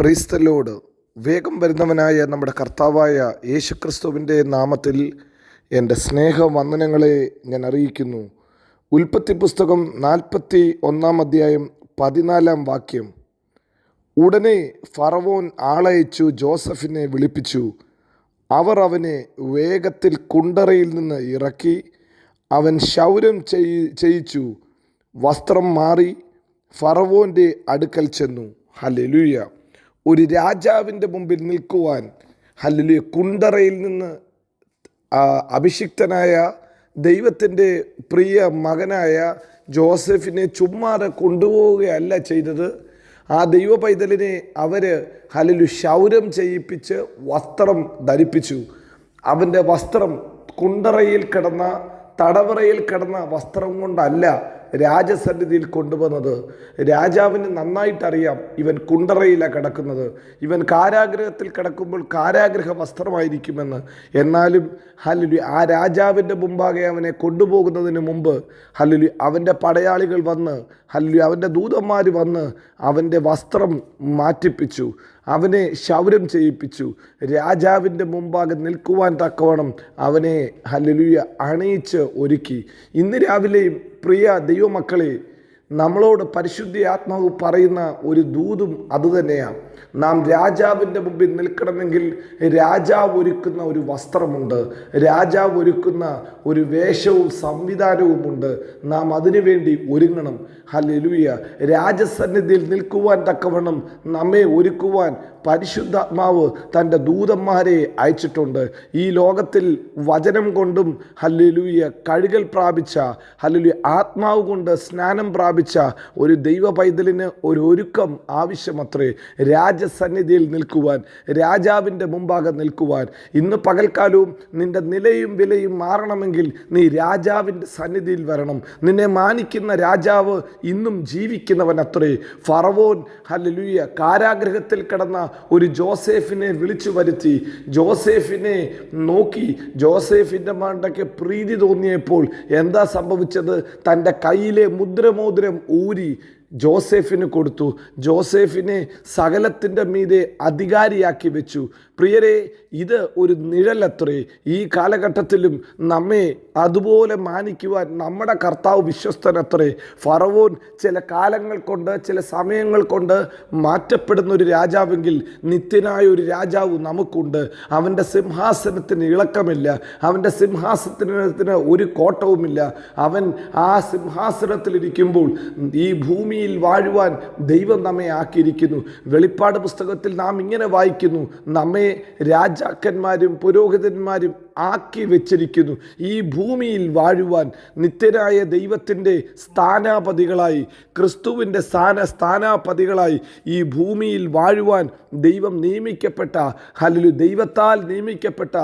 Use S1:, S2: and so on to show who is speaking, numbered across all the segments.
S1: Praise the Lord. വേഗം വരുന്നവനായ നമ്മുടെ കർത്താവായ യേശുക്രിസ്തുവിൻ്റെ നാമത്തിൽ എൻ്റെ സ്നേഹവന്ദനങ്ങളെ ഞാൻ അറിയിക്കുന്നു. ഉൽപ്പത്തി പുസ്തകം 41 14 ഉടനെ ഫറവോൻ ആളയച്ചു ജോസഫിനെ വിളിപ്പിച്ചു. അവർ അവനെ വേഗത്തിൽ കുണ്ടറയിൽ നിന്ന് ഇറക്കി. അവൻ ക്ഷൗരം ചെയ്യിച്ചു വസ്ത്രം മാറി ഫറവോൻ്റെ അടുക്കൽ ചെന്നു. ഹല്ലേലൂയ. ഒരു രാജാവിൻ്റെ മുമ്പിൽ നിൽക്കുവാൻ, ഹല്ലേലൂയ, കുണ്ടറയിൽ നിന്ന് അഭിഷിക്തനായ ദൈവത്തിൻ്റെ പ്രിയ മകനായ ജോസഫിനെ ചുമ്മാതെ കൊണ്ടുപോവുകയല്ല ചെയ്തത്. ആ ദൈവ പൈതലിനെ അവർ ക്ഷൗരം ചെയ്യിപ്പിച്ച് വസ്ത്രം ധരിപ്പിച്ചു. അവൻ്റെ വസ്ത്രം കുണ്ടറയിൽ കിടന്ന, തടവറയിൽ കിടന്ന വസ്ത്രം കൊണ്ടല്ല രാജസന്നിധിയിൽ കൊണ്ടുവന്നത്. രാജാവിന് നന്നായിട്ടറിയാം ഇവൻ കുണ്ടറയിലാണ് കിടക്കുന്നത്, ഇവൻ കാരാഗ്രഹത്തിൽ കിടക്കുമ്പോൾ കാരാഗ്രഹ വസ്ത്രമായിരിക്കുമെന്ന്. എന്നാലും ഹല്ലേലൂയ, ആ രാജാവിൻ്റെ മുമ്പാകെ അവനെ കൊണ്ടുപോകുന്നതിന് മുമ്പ് ഹല്ലേലൂയ അവൻ്റെ പടയാളികൾ വന്ന്, ഹല്ലേലൂയ അവൻ്റെ ദൂതന്മാർ വന്ന് അവൻ്റെ വസ്ത്രം മാറ്റിപ്പിച്ചു, അവനെ ക്ഷൗരം ചെയ്യിപ്പിച്ചു. രാജാവിൻ്റെ മുമ്പാകെ നിൽക്കുവാൻ തക്കവണ്ണം അവനെ ഹല്ലേലൂയ അണിയിച്ച് ഒരുക്കി. ഇന്ന് രാവിലെയും പ്രിയ ദൈവമക്കളെ, നമ്മളോട് പരിശുദ്ധ ആത്മാവ് പറയുന്ന ഒരു ദൂതും അതുതന്നെയാണ്. നാം രാജാവിൻ്റെ മുമ്പിൽ നിൽക്കണമെങ്കിൽ രാജാവ് ഒരുക്കുന്ന ഒരു വസ്ത്രമുണ്ട്, രാജാവ് ഒരുക്കുന്ന ഒരു വേഷവും സംവിധാനവുമുണ്ട്. നാം അതിനുവേണ്ടി ഒരുങ്ങണം. ഹല്ലേലൂയ. രാജസന്നിധിയിൽ നിൽക്കുവാൻ തക്കവണ്ണം നമ്മെ ഒരുക്കുവാൻ പരിശുദ്ധാത്മാവ് തൻ്റെ ദൂതന്മാരെ അയച്ചിട്ടുണ്ട്. ഈ ലോകത്തിൽ വചനം കൊണ്ടും ഹല്ലേലൂയ കഴുകൽ പ്രാപിച്ച, ഹല്ലേലൂയ ആത്മാവ് കൊണ്ട് സ്നാനം പ്രാപിച്ച ഒരു ദൈവ പൈതലിന് ഒരു ഒരുക്കം ആവശ്യമത്രേ. രാജസന്നിധിയിൽ നിൽക്കുവാൻ, രാജാവിൻ്റെ മുമ്പാകെ നിൽക്കുവാൻ. ഇന്ന് പകൽക്കാലവും നിൻ്റെ നിലയും വിലയും മാറണമെങ്കിൽ നീ രാജാവിൻ്റെ സന്നിധിയിൽ വരണം. നിന്നെ മാനിക്കുന്ന രാജാവ് ഇന്നും ജീവിക്കുന്നവൻ അത്രേ. ഫറവോൻ ഹല്ലേലൂയ കാരാഗ്രഹത്തിൽ കിടന്ന ഒരു ജോസഫിനെ വിളിച്ചു വരുത്തി. ജോസഫിനെ നോക്കി, ജോസഫിൻ്റെ മണ്ടയ്ക്ക് പ്രീതി തോന്നിയപ്പോൾ എന്താ സംഭവിച്ചത്? തൻ്റെ കയ്യിലെ മുദ്രമോതിരം ഊരി ജോസഫിന് കൊടുത്തു. ജോസഫിനെ സകലത്തിൻ്റെ മീതെ അധികാരിയാക്കി വെച്ചു. പ്രിയരെ, ഇത് ഒരു നിഴലത്രേ. ഈ കാലഘട്ടത്തിലും നമ്മെ അതുപോലെ മാനിക്കുവാൻ നമ്മുടെ കർത്താവ് വിശ്വസ്തനത്രേ. ഫറവോൻ ചില കാലങ്ങൾ കൊണ്ട്, ചില സമയങ്ങൾ കൊണ്ട് മാറ്റപ്പെടുന്ന ഒരു രാജാവെങ്കിൽ നിത്യനായ ഒരു രാജാവ് നമുക്കുണ്ട്. അവൻ്റെ സിംഹാസനത്തിന് ഇളക്കമില്ല, അവൻ്റെ സിംഹാസനത്തിന് ഒരു കോട്ടവുമില്ല. അവൻ ആ സിംഹാസനത്തിലിരിക്കുമ്പോൾ ഈ ഭൂമിയിൽ വാഴുവാൻ ദൈവം നമ്മെ ആക്കിയിരിക്കുന്നു. വെളിപ്പാട് പുസ്തകത്തിൽ നാം ഇങ്ങനെ വായിക്കുന്നു, നമ്മെ രാജാക്കന്മാരും പുരോഹിതന്മാരും ആക്കി വെച്ചിരിക്കുന്നു. ഈ ഭൂമിയിൽ വാഴുവാൻ നിത്യനായ ദൈവത്തിൻ്റെ സ്ഥാനാപതികളായി, ക്രിസ്തുവിൻ്റെ സ്ഥാനാപതികളായി ഈ ഭൂമിയിൽ വാഴുവാൻ ദൈവം നിയമിക്കപ്പെട്ട, ഹല്ലേലൂയ ദൈവത്താൽ നിയമിക്കപ്പെട്ട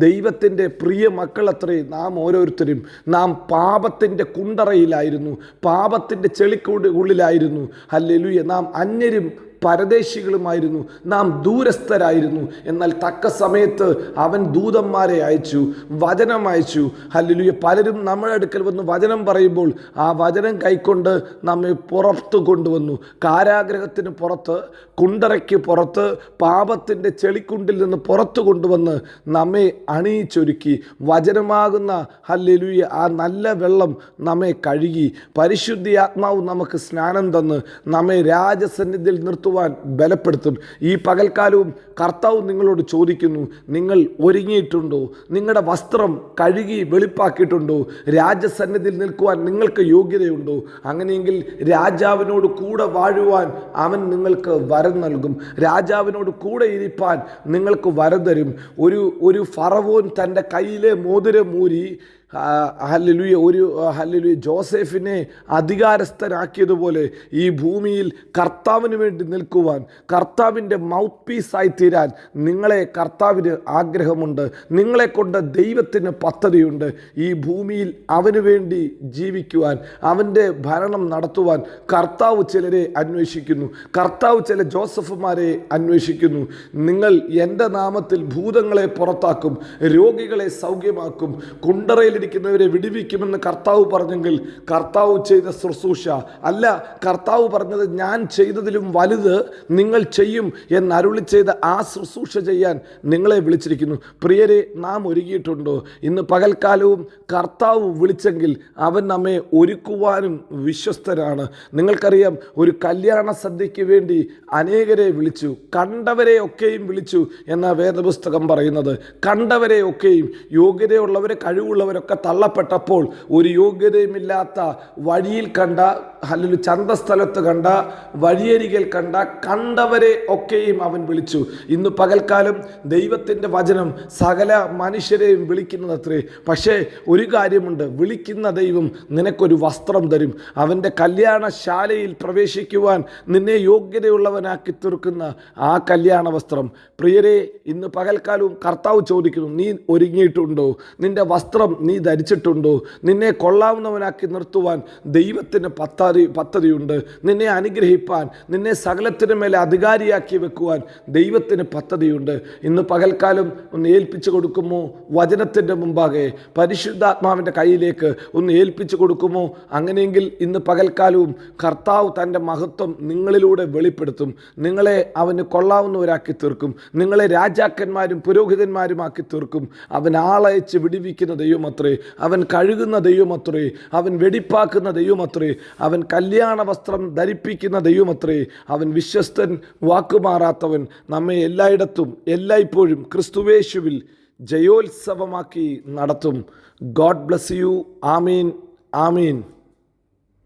S1: ദൈവത്തിൻ്റെ പ്രിയ മക്കളത്രേ നാം ഓരോരുത്തരും. നാം പാപത്തിൻ്റെ കുണ്ടറയിലായിരുന്നു, പാപത്തിൻ്റെ ചെളിക്കുള്ളിലായിരുന്നു. ഹല്ലേലൂയ, നാം അന്യരും പരദേശികളുമായിരുന്നു, നാം ദൂരസ്ഥരായിരുന്നു. എന്നാൽ തക്ക സമയത്ത് അവൻ ദൂതന്മാരെ അയച്ചു, വചനം അയച്ചു. ഹല്ലേലൂയ. പലരും നമ്മുടെ അടുക്കൽ വന്ന് വചനം പറയുമ്പോൾ ആ വചനം കൈക്കൊണ്ട് നമ്മെ പുറത്തു കൊണ്ടുവന്നു. കാരാഗ്രഹത്തിന് പുറത്ത്, കുണ്ടറയ്ക്ക് പുറത്ത്, പാപത്തിൻ്റെ ചെളിക്കുണ്ടിൽ നിന്ന് പുറത്തു കൊണ്ടുവന്ന് നമ്മെ അണിയിച്ചൊരുക്കി. വചനമാകുന്ന ഹല്ലേലൂയ ആ നല്ല വെള്ളം നമ്മെ കഴുകി. പരിശുദ്ധ ആത്മാവ് നമുക്ക് സ്നാനം തന്ന് നമ്മെ രാജസന്നിധിയിൽ നിർത്തുവാൻ ബലപ്പെടുത്തും. ഈ പകൽക്കാലവും കർത്താവ് നിങ്ങളോട് ചോദിക്കുന്നു, നിങ്ങൾ ഒരുങ്ങിയിട്ടുണ്ടോ? നിങ്ങളുടെ വസ്ത്രം കഴുകി വെളിപ്പാക്കിയിട്ടുണ്ടോ? രാജസന്നിധിയിൽ നിൽക്കുവാൻ നിങ്ങൾക്ക് യോഗ്യതയുണ്ടോ? അങ്ങനെയെങ്കിൽ രാജാവിനോട് കൂടെ വാഴുവാൻ അവൻ നിങ്ങൾക്ക് വരം നൽകും. രാജാവിനോട് കൂടെ ഇരിപ്പാൻ നിങ്ങൾക്ക് വരം തരും. ഒരു ഫറവോൻ തൻ്റെ കയ്യിലെ മോതിരം മൂരി ഹല്ലേലൂയ ജോസഫിനെ അധികാരസ്ഥനാക്കിയതുപോലെ ഈ ഭൂമിയിൽ കർത്താവിന് വേണ്ടി നിൽക്കുവാൻ, കർത്താവിൻ്റെ മൗത്ത് പീസായി തീരാൻ നിങ്ങളെ കർത്താവിന് ആഗ്രഹമുണ്ട്. നിങ്ങളെക്കൊണ്ട് ദൈവത്തിന് പദ്ധതിയുണ്ട്. ഈ ഭൂമിയിൽ അവന് വേണ്ടി ജീവിക്കുവാൻ, അവൻ്റെ ഭരണം നടത്തുവാൻ കർത്താവ് ചിലരെ അന്വേഷിക്കുന്നു. കർത്താവ് ചില ജോസഫുമാരെ അന്വേഷിക്കുന്നു. നിങ്ങൾ എൻ്റെ നാമത്തിൽ ഭൂതങ്ങളെ പുറത്താക്കും, രോഗികളെ സൗഖ്യമാക്കും, കുണ്ടറയിൽ കഷ്ടതയിലിരിക്കുന്നവരെ വിടുവിക്കുമെന്ന് കർത്താവ് പറഞ്ഞെങ്കിൽ കർത്താവ് ചെയ്ത ശുശ്രൂഷ അല്ല, കർത്താവ് പറഞ്ഞത് ഞാൻ ചെയ്തതിലും വലുത് നിങ്ങൾ ചെയ്യും എന്നരുളി ചെയ്ത ആ ശുശ്രൂഷ ചെയ്യാൻ നിങ്ങളെ വിളിച്ചിരിക്കുന്നു. പ്രിയരെ, നാം ഒരുങ്ങിയിട്ടുണ്ടോ? ഇന്ന് പകൽക്കാലവും കർത്താവ് വിളിച്ചെങ്കിൽ അവൻ നമ്മെ ഒരുക്കുവാനും വിശ്വസ്തനാണ്. നിങ്ങൾക്കറിയാം, ഒരു കല്യാണ സദ്യയ്ക്ക് വേണ്ടി അനേകരെ വിളിച്ചു, കണ്ടവരെ ഒക്കെയും വിളിച്ചു എന്ന വേദപുസ്തകം പറയുന്നത്. കണ്ടവരെ ഒക്കെയും, യോഗ്യതയുള്ളവരെ കഴിവുള്ളവരൊക്കെ തള്ളപ്പെട്ടപ്പോൾ ഒരു യോഗ്യതയുമില്ലാത്ത വഴിയിൽ കണ്ട, അല്ലെങ്കിൽ ചന്തസ്ഥലത്ത് കണ്ട, വഴിയരികിൽ കണ്ടവരെ ഒക്കെയും അവൻ വിളിച്ചു. ഇന്ന് പകൽക്കാലം ദൈവത്തിൻ്റെ വചനം സകല മനുഷ്യരെയും വിളിക്കുന്നതത്രേ. പക്ഷേ ഒരു കാര്യമുണ്ട്, വിളിക്കുന്ന ദൈവം നിനക്കൊരു വസ്ത്രം തരും. അവൻ്റെ കല്യാണശാലയിൽ പ്രവേശിക്കുവാൻ നിന്നെ യോഗ്യതയുള്ളവനാക്കി തീർക്കുന്ന ആ കല്യാണ വസ്ത്രം. പ്രിയരെ, ഇന്ന് പകൽക്കാലവും കർത്താവ് ചോദിക്കുന്നു, നീ ഒരുങ്ങിയിട്ടുണ്ടോ? നിന്റെ വസ്ത്രം നീ ധരിച്ചിട്ടുണ്ടോ? നിന്നെ കൊള്ളാവുന്നവനാക്കി നിർത്തുവാൻ ദൈവത്തിന് പദ്ധതിയുണ്ട്. നിന്നെ അനുഗ്രഹിപ്പാൻ, നിന്നെ സകലത്തിന് മേലെ അധികാരിയാക്കി വെക്കുവാൻ ദൈവത്തിന് പദ്ധതിയുണ്ട്. ഇന്ന് പകൽക്കാലം ഒന്ന് ഏൽപ്പിച്ചു കൊടുക്കുമോ? വചനത്തിൻ്റെ മുമ്പാകെ പരിശുദ്ധാത്മാവിൻ്റെ കയ്യിലേക്ക് ഒന്ന് ഏൽപ്പിച്ചു കൊടുക്കുമോ? അങ്ങനെയെങ്കിൽ ഇന്ന് പകൽക്കാലവും കർത്താവ് തൻ്റെ മഹത്വം നിങ്ങളിലൂടെ വെളിപ്പെടുത്തും. നിങ്ങളെ അവന് കൊള്ളാവുന്നവരാക്കി തീർക്കും. നിങ്ങളെ രാജാക്കന്മാരും പുരോഹിതന്മാരുമാക്കി തീർക്കും. അവൻ ആളയച്ച് വിടിവിക്കുന്ന ദൈവമത്രേ. അവൻ കഴുകുന്ന ദൈവമത്രേ. അവൻ വെടിപ്പാക്കുന്ന ദൈവമത്രേ. അവൻ കല്യാണ വസ്ത്രം ധരിപ്പിക്കുന്ന ദൈവമത്രേ. അവൻ വിശ്വസ്തൻ, വാക്കുമാറാത്തവൻ. നമ്മെ എല്ലായിടത്തും എല്ലായ്പ്പോഴും ക്രിസ്തുവേശുവിൽ ജയോത്സവമാക്കി നടത്തും. God bless you. Amin, Amin.